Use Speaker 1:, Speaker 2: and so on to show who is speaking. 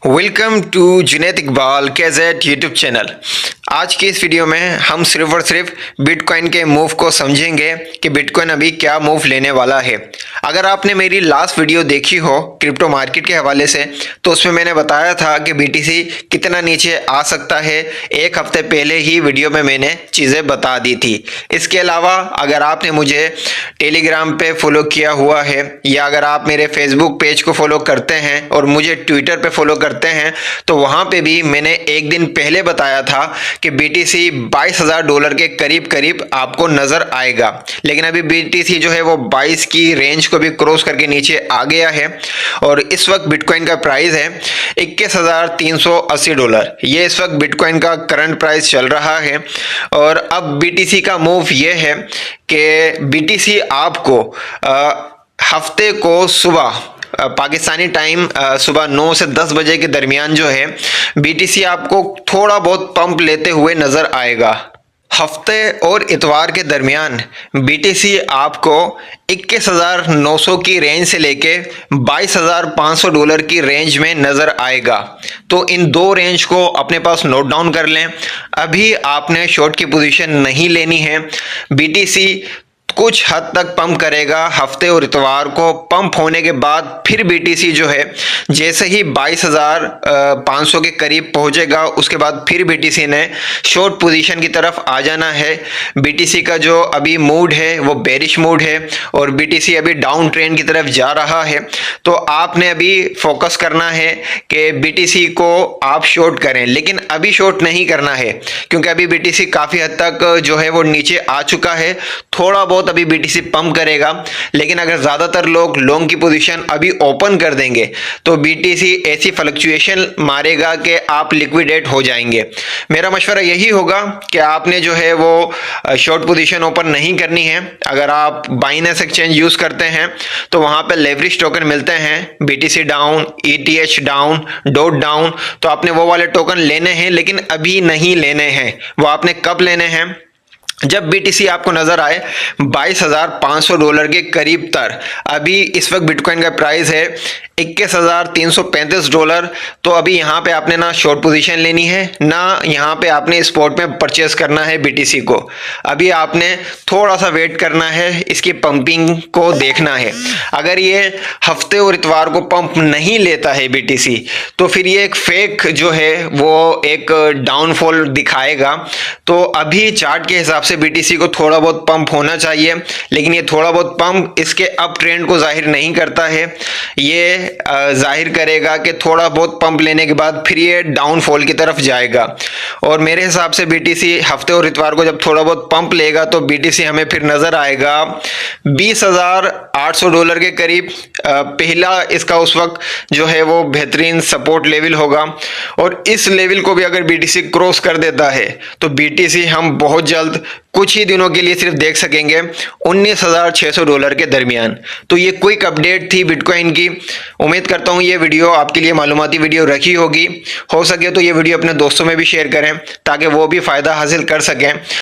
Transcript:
Speaker 1: Welcome to Junaid Iqbal कैज़ेट YouTube channel. आज की इस वीडियो में हम सिर्फ और सिर्फ बिटकॉइन के मूव को समझेंगे कि बिटकॉइन अभी क्या मूव लेने वाला है। अगर आपने मेरी लास्ट वीडियो देखी हो क्रिप्टो मार्केट के हवाले से, तो उसमें मैंने बताया था कि बीटीसी कितना नीचे आ सकता है। एक हफ्ते पहले ही वीडियो में मैंने चीज़ें बता दी थी। इसके अलावा अगर आपने मुझे टेलीग्राम पे फॉलो किया हुआ है या अगर आप मेरे फेसबुक पेज को फॉलो करते हैं और मुझे ट्विटर पे फॉलो करते हैं, तो वहाँ पे भी मैंने एक दिन पहले बताया था कि बीटीसी $22,000 के करीब करीब आपको नज़र आएगा। लेकिन अभी बीटीसी जो है वो 22 की रेंज को भी क्रॉस करके नीचे आ गया है और इस वक्त बिटकॉइन का प्राइस है $21,380। ये इस वक्त बिटकॉइन का करंट प्राइस चल रहा है। और अब बीटीसी का मूव ये है कि बीटीसी आपको हफ्ते को सुबह पाकिस्तानी टाइम सुबह 9 से 10 बजे के दरमियान जो है बीटीसी आपको थोड़ा बहुत पंप लेते हुए नज़र आएगा। हफ्ते और इतवार के दरमियान बीटीसी आपको $21,900 की रेंज से लेके $22,500 की रेंज में नज़र आएगा। तो इन दो रेंज को अपने पास नोट डाउन कर लें। अभी आपने शॉर्ट की पोजीशन नहीं लेनी है। बीटीसी कुछ हद तक पंप करेगा हफ्ते और इतवार को। पंप होने के बाद फिर बीटीसी जो है जैसे ही 22,500 के करीब पहुंचेगा, उसके बाद फिर बीटीसी ने शॉर्ट पोजीशन की तरफ आ जाना है। बीटीसी का जो अभी मूड है वो बेरिश मूड है और बीटीसी अभी डाउन ट्रेंड की तरफ जा रहा है। तो आपने अभी फोकस करना है कि बीटीसी को आप शॉर्ट करें, लेकिन अभी शॉर्ट नहीं करना है क्योंकि अभी बीटीसी काफ़ी हद तक जो है वो नीचे आ चुका है। थोड़ा बहुत अभी बीटीसी पंप करेगा, लेकिन अगर ज़्यादातर लोग लॉन्ग की पोजीशन अभी ओपन कर देंगे तो बीटीसी ऐसी फ्लक्चुएशन मारेगा कि आप लिक्विडेट हो जाएंगे। मेरा मशवरा यही होगा कि आपने जो है वो शॉर्ट पोजीशन ओपन नहीं करनी है। अगर आप बाइनेंस एक्सचेंज यूज़ करते हैं तो वहाँ पे लेवरेज टोकन मिलते हैं, BTC down, ETH down, dot down, तो आपने वो वाले टोकन लेने हैं, लेकिन अभी नहीं लेने हैं। वो आपने कब लेने हैं? जब बीटीसी आपको नजर आए $22,500 के करीब तर। अभी इस वक्त बिटकॉइन का प्राइस है $21,335। तो अभी यहाँ पे आपने ना शॉर्ट पोजीशन लेनी है ना यहाँ पे आपने स्पॉट में परचेस करना है बीटीसी को। अभी आपने थोड़ा सा वेट करना है, इसकी पंपिंग को देखना है। अगर ये हफ्ते और इतवार को पंप नहीं लेता है बीटीसी, तो फिर ये एक फेक जो है वो एक डाउनफॉल दिखाएगा। तो अभी चार्ट के हिसाब से बीटीसी को थोड़ा बहुत पंप होना चाहिए, लेकिन ये थोड़ा बहुत पंप इसके अप ट्रेंड को जाहिर नहीं करता है। ये जाहिर करेगा कि थोड़ा बहुत पंप लेने के बाद फिर ये डाउनफॉल की तरफ जाएगा। और मेरे हिसाब से बीटीसी हफ्ते और इतवार को जब थोड़ा बहुत पंप लेगा तो बीटीसी हमें फिर नजर आएगा $20,800 के करीब। पहला इसका उस वक्त जो है वो बेहतरीन सपोर्ट लेवल होगा और इस लेवल को भी अगर बीटीसी क्रॉस कर देता है तो बीटीसी हम बहुत जल्द कुछ ही दिनों के लिए सिर्फ देख सकेंगे $19,600 के दरमियान। तो ये क्विक अपडेट थी बिटकॉइन की। उम्मीद करता हूँ ये वीडियो आपके लिए मालूमाती वीडियो रखी होगी। हो सके तो ये वीडियो अपने दोस्तों में भी शेयर करें ताकि वो भी फ़ायदा हासिल कर सकें।